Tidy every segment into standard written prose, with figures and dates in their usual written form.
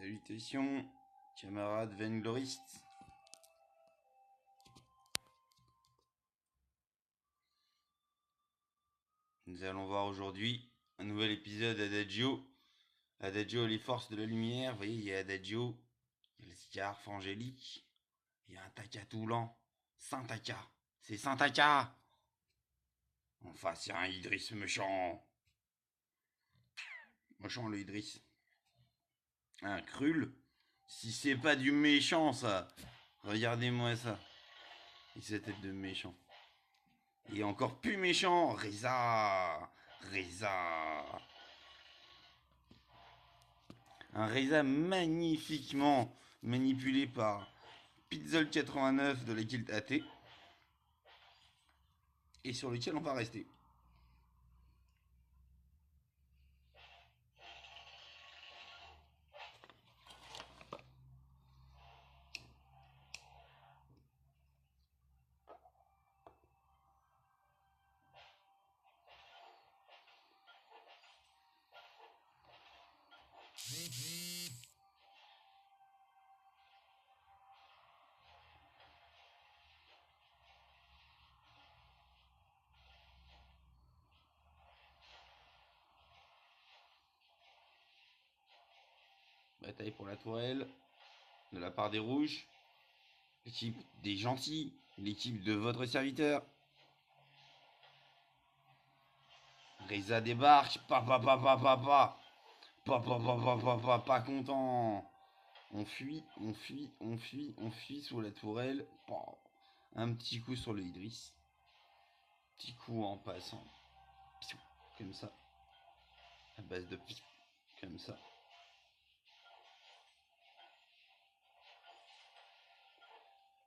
Salutations, camarades Vengloristes. Nous allons voir aujourd'hui un nouvel épisode Adagio. Adagio, les forces de la lumière. Vous voyez, il y a Adagio, il y a le Scarf angélique, il y a un Taka tout lent. Saint Taka, c'est Saint Taka. En face, il y a un Idriss méchant. Méchant le Idriss. Un Krull. Si c'est pas du méchant, ça. Regardez-moi ça. Et cette tête de méchant. Et encore plus méchant, Reza. Reza. Un Reza magnifiquement manipulé par Pizzol89 de l'équipe AT. Et sur lequel on va rester. Bataille pour la tourelle de la part des rouges. L'équipe des gentils. L'équipe de votre serviteur. Reza débarque. Pas content. On fuit sous la tourelle. Un petit coup sur le Idriss. Petit coup en passant. Comme ça. À base de comme ça.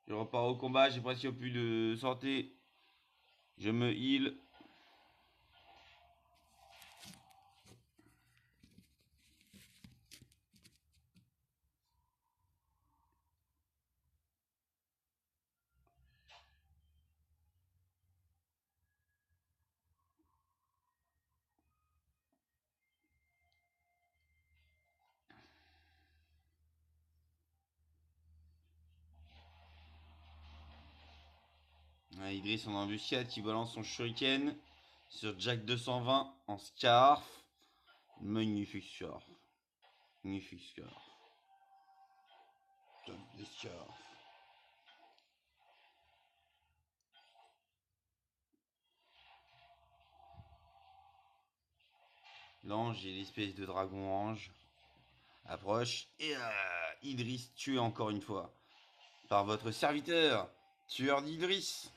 Je repars au combat, j'ai presque plus de santé. Je me heal. Idriss en embuscade qui balance son shuriken sur Jack 220 en scarf. Magnifique scarf. Magnifique scarf. Top de scarf. L'ange et l'espèce de dragon ange approche et Idriss tué encore une fois par votre serviteur, tueur d'Idriss.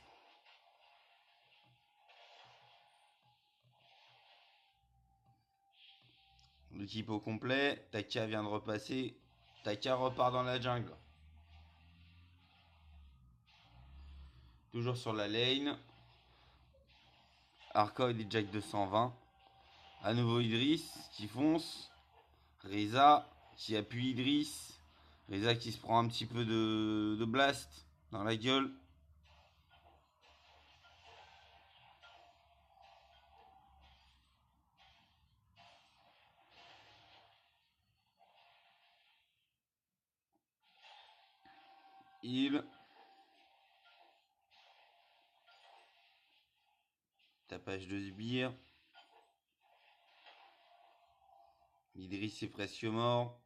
L'équipe au complet, Taka vient de repasser, Taka repart dans la jungle. Toujours sur la lane. Arcoid et Jack 220. À nouveau Idriss qui fonce. Reza qui appuie Idriss. Reza qui se prend un petit peu de blast dans la gueule. Heal. Tapage de sbire. Idriss est presque mort.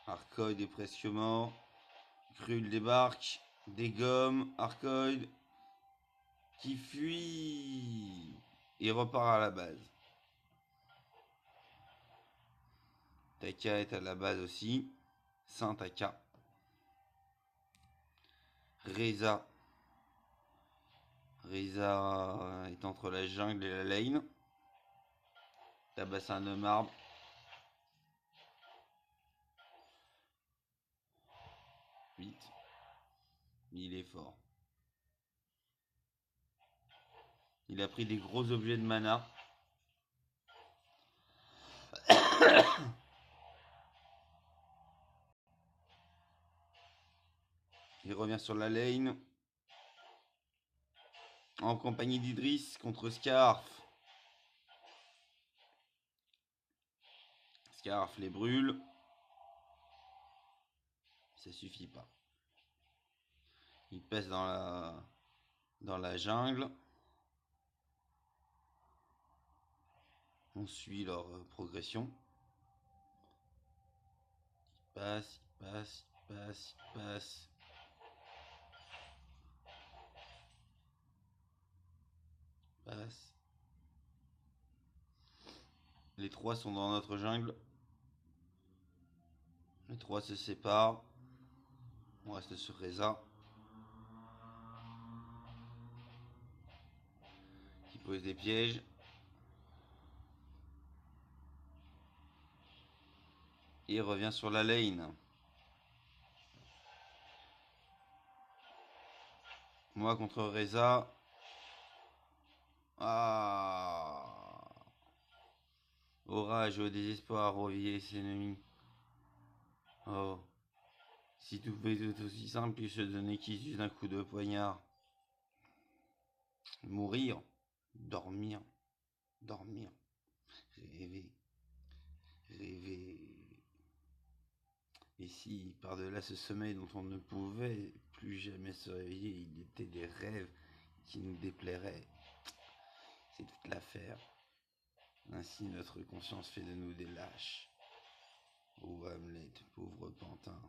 Arcoid est presque mort. Krull débarque. Dégomme. Arcoid qui fuit et repart à la base. Taka est à la base aussi. Saint Taka. Reza est entre la jungle et la lane. Tabasse un de marbre. Vite. Il est fort. Il a pris des gros objets de mana. Il revient sur la lane. En compagnie d'Idriss contre Scarf. Scarf les brûle. Ça suffit pas. Ils passent dans la jungle. On suit leur progression. Ils passent, ils passent, ils passent, ils passent. Ils passent. Les trois sont dans notre jungle. Les trois se séparent. On reste sur Reza. Qui pose des pièges. Et revient sur la lane. Moi contre Reza. Ah. Orage au désespoir, revier ses ennemis. Oh. Si tout pouvait être aussi simple que se donner qui juste d'un coup de poignard. Mourir. Dormir. Dormir. Rêver. Rêver. Et si, par-delà ce sommeil dont on ne pouvait plus jamais se réveiller, il était des rêves qui nous déplairaient. C'est toute l'affaire. Ainsi notre conscience fait de nous des lâches. Ô Hamlet, pauvre pantin.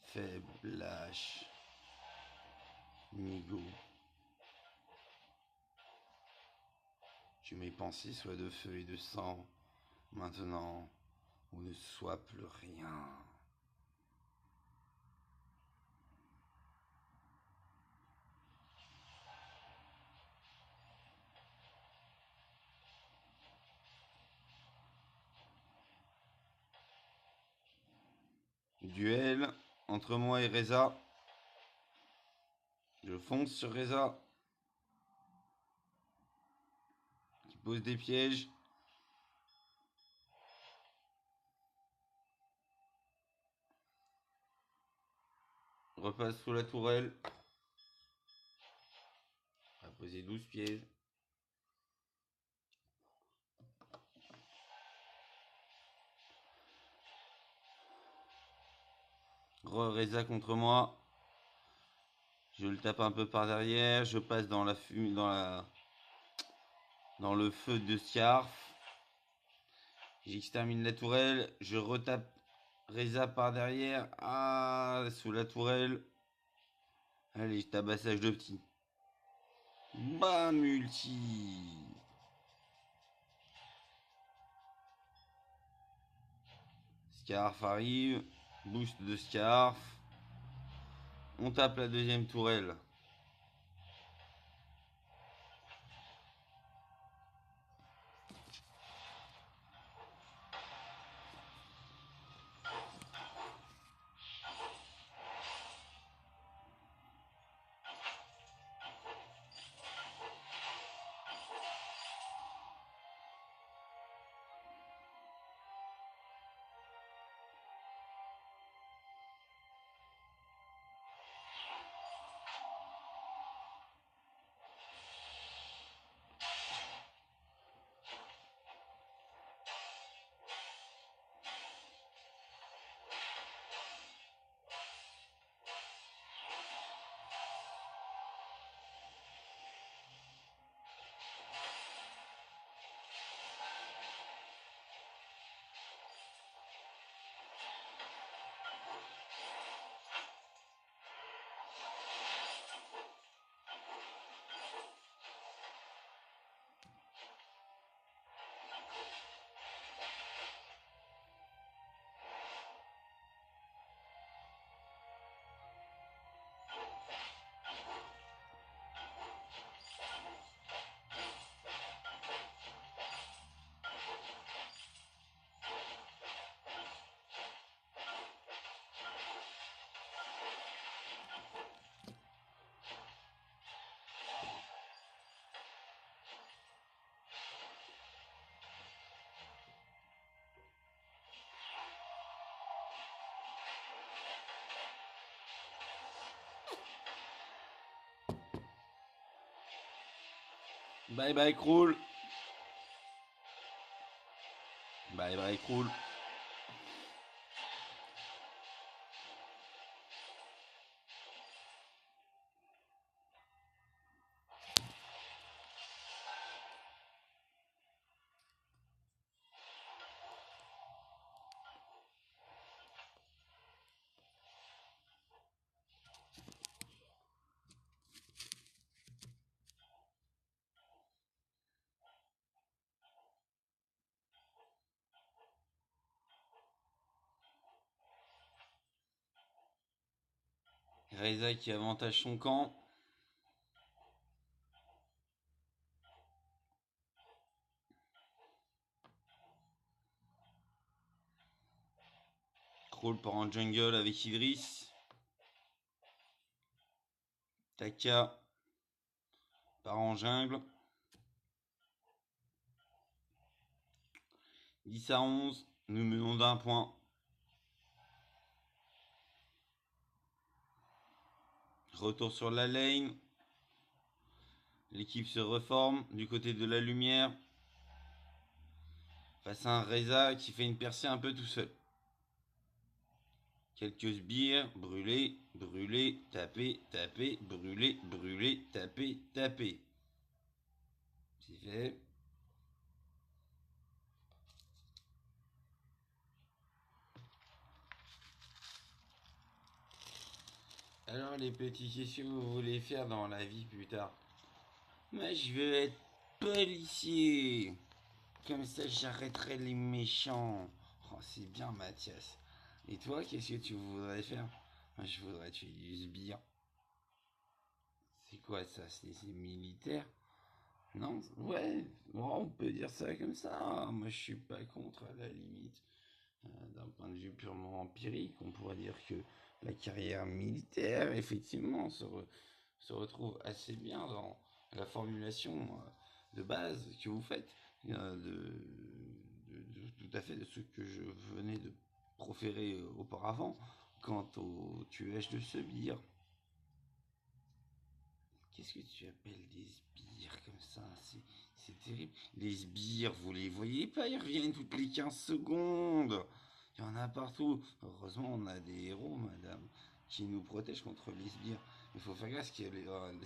Faible, lâche. Nigo. Que mes pensées soient de feu et de sang. Maintenant, ou ne soit plus rien. Duel entre moi et Reza. Je fonce sur Reza. Qui pose des pièges. Repasse sous la tourelle. On va poser 12 pièges. Reza contre moi. Je le tape un peu par derrière. Je passe dans la fumée, dans le feu de Scarf. J'extermine la tourelle. Je retape Reza par derrière. Ah, sous la tourelle. Allez, tabassage de petit. Bam, multi. Scarf arrive. Boost de Scarf. On tape la deuxième tourelle. Bye bye, Krul. Bye. Bye bye, cool. Reza qui avantage son camp. Crawl part en jungle avec Idriss. Taka part en jungle. 10 à 11, nous menons d'un point. Retour sur la lane. L'équipe se reforme du côté de la lumière. Face à un Reza qui fait une percée un peu tout seul. Quelques sbires, brûler, brûler, taper, taper, brûler, brûler, taper, taper. C'est fait. Alors les petits, qu'est-ce que vous voulez faire dans la vie plus tard? Moi je veux être policier. Comme ça j'arrêterai les méchants. Oh, c'est bien Mathias. Et toi, qu'est-ce que tu voudrais faire? Moi je voudrais tuer du sbire. C'est quoi ça? C'est militaire? Non? Ouais, bon, on peut dire ça comme ça. Moi je suis pas contre à la limite. D'un point de vue purement empirique, on pourrait dire que la carrière militaire, effectivement, se retrouve assez bien dans la formulation de base que vous faites, tout à fait de ce que je venais de proférer auparavant quant au tuage de ce sbire. Qu'est-ce que tu appelles des sbires comme ça? C'est terrible. Les sbires, vous les voyez pas, ils reviennent toutes les 15 secondes. Il y en a partout. Heureusement, on a des héros, madame, qui nous protègent contre les sbires. Il faut faire gaffe que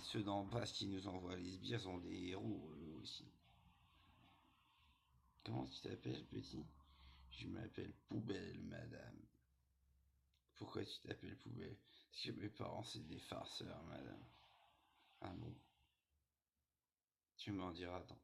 ceux d'en face qui nous envoient les sbires sont des héros, eux aussi. Comment tu t'appelles, petit? Je m'appelle Poubelle, madame. Pourquoi tu t'appelles Poubelle? Parce que mes parents, c'est des farceurs, madame. Ah bon? Tu m'en diras tant.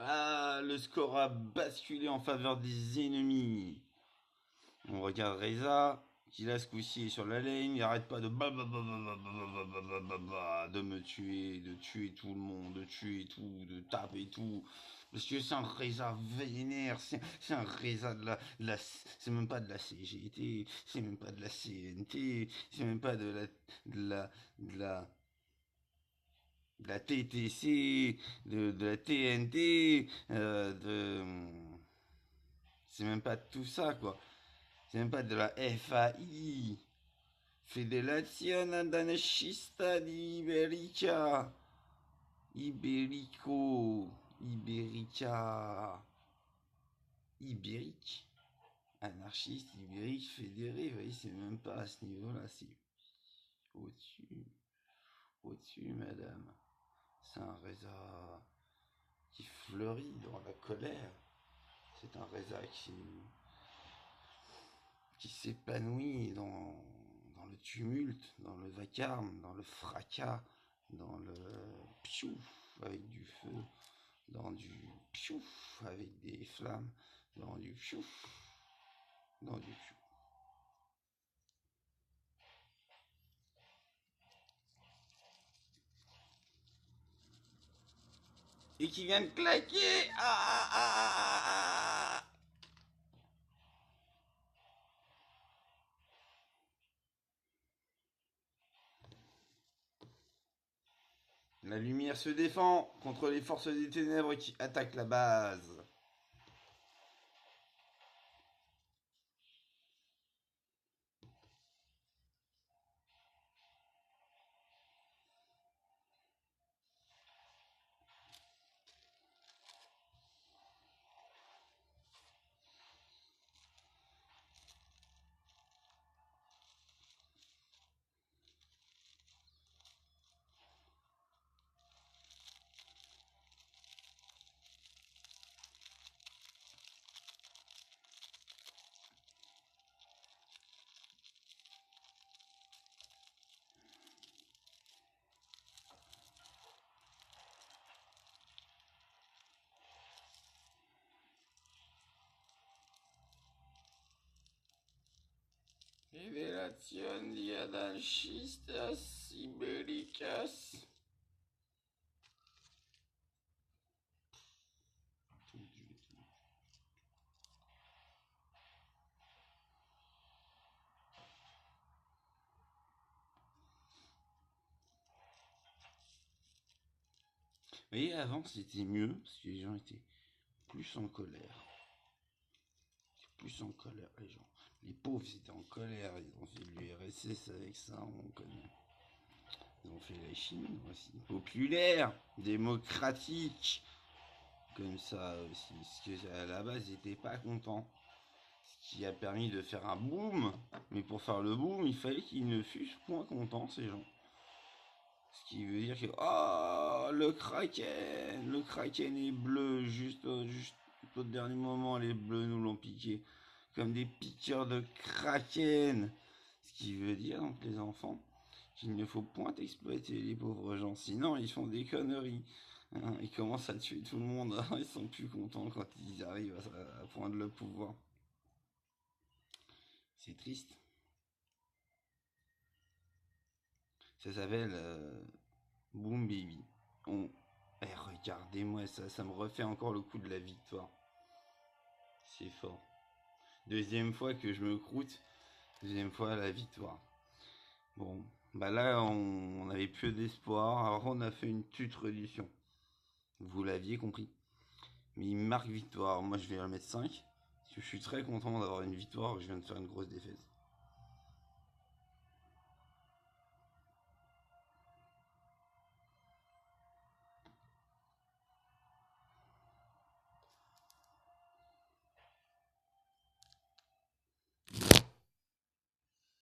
Ah, le score a basculé en faveur des ennemis. On regarde Reza, qui là ce coup-ci est sur la lane, il arrête pas de de me tuer, de tuer tout le monde, de tuer tout, de taper tout. Parce que c'est un Reza vénère, c'est un Reza c'est même pas de la CGT, c'est même pas de la CNT, c'est même pas de la, de la TTC, de la TNT, c'est même pas tout ça, quoi. C'est même pas de la FAI. Federazione Anarchista di Iberica. Iberico. Iberica. Ibérique. Anarchiste, ibérique, fédéré. Vous voyez, c'est même pas à ce niveau-là. C'est au-dessus. Au-dessus, madame. C'est un Reza qui fleurit dans la colère. C'est un Reza qui s'épanouit dans le tumulte, dans le vacarme, dans le fracas, dans le piouf avec du feu, dans du piouf avec des flammes, dans du piouf, dans du piouf. Et qui vient de claquer. Ah. La lumière se défend contre les forces des ténèbres qui attaquent la base. Revelazione di anarchistas ibéricas. Vous voyez, avant c'était mieux parce que les gens étaient plus en colère. Plus en colère, les gens. Les pauvres étaient en colère, ils ont fait l'URSS avec ça, on connaît. Ils ont fait la Chine aussi. Populaire, démocratique, comme ça aussi. Parce qu'à la base, ils n'étaient pas contents. Ce qui a permis de faire un boom. Mais pour faire le boom, il fallait qu'ils ne fussent point contents, ces gens. Ce qui veut dire que, oh, le Kraken est bleu, juste au dernier moment, les bleus nous l'ont piqué. Comme des piqueurs de Kraken. Ce qui veut dire, donc, les enfants, qu'il ne faut point exploiter les pauvres gens, sinon ils font des conneries. Hein, ils commencent à tuer tout le monde, ils sont plus contents quand ils arrivent à prendre le pouvoir. C'est triste. Ça s'appelle Boom Baby. Regardez-moi ça, ça me refait encore le coup de la victoire. C'est fort. Deuxième fois que je me croûte, deuxième fois la victoire. Bon, bah là on avait peu d'espoir, alors on a fait une toute reddition. Vous l'aviez compris. Mais il marque victoire, moi je vais la mettre 5. Parce que je suis très content d'avoir une victoire, je viens de faire une grosse défaite.